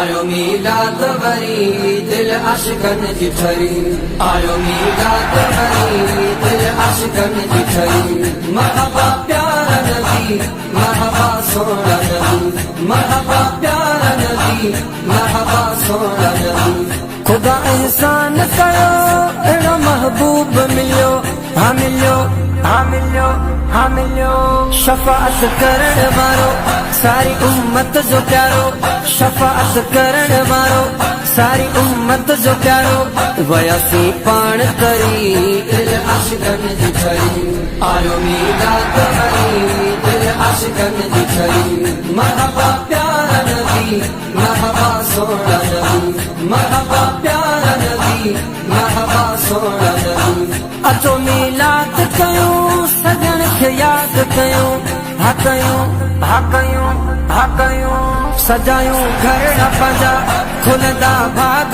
आयो मीलाद वरी दिल आशिकन जी ठरी, आयो मीलाद वरी दिल आशिकन जी ठरी। मरहबा प्यारा नबी, मरहबा सोना नबी, मरहबा प्यारा नबी, मरहबा सोना नबी। खुदा एहसान कयो अहिड़ो महबूब मिलियो, हाँ मिलियो, हाँ मिलियो, हाँ मिलियो। शफाअत करण वारो सारी उम्मत जो प्यारो, शफाअत करण वारो सारी उम्मत जो प्यारो। वयासी पाण करी दिल आशिकन जी ठरी, आयो मीलाद वरी दिल आशिकन जी ठरी। मरहबा प्यारा नबी, मरहबा सोना नबी, मरहबा प्यारा नबी, मरहबा सोना नबी। अचो मीलाद कयूं सजण खे याद कयूं, हा कयूं, हा कयूं, हा कयूं। सजायूं घर न पंहिंजा खुलंदा भाग